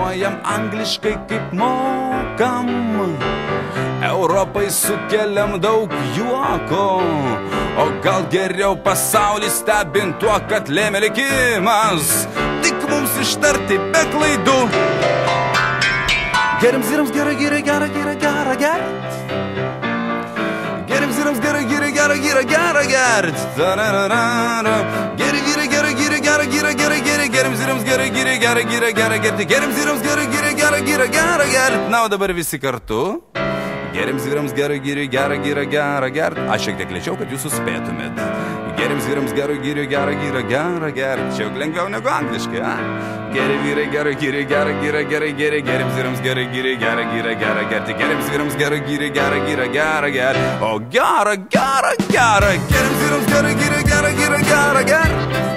dainuojam angliškai kaip mokam. Europai sukeliam daug juoko, o gal geriau pasaulį stebint tuo, kad lėmė likimas tik mums ištarti be klaidų. Geriam zirams gerai, gerai, gerai, gerai, gerai, gerai. Geriam zirams gerai, gerai, gerai, gerai, gerai, gerai. Gerai, gerai, gerai, gerai, gerai, gerai, gerai, gerai. Geriam zirams gerai, gerai, gerai, gerai, gerai, gerai. Geriam zirams gerai, gerai, gerai, gerai, gerai, gerai. Na, o dabar visi kartu. Geriam zirams gerai, gerai, gerai, gerai, gerai, gerai. Aš šiek tiek lėčiau, kad jūs suspėtumėt. Geriam zirams gerai, gerai, gerai, gerai, gerai, gerai. Čia jau lengviau negu angliškai, a? Geri vyrai, gerai, gerai, gerai, gerai, gerai, gerai. Geriam zirams gerai, gerai, gerai, gerai, gerai, gerai. Geriam zirams gerai, gerai, gerai, gerai, gerai, gerai. O gerai, gerai, gerai. Geriam zirams gerai, gerai, gerai, gerai, gerai, gerai.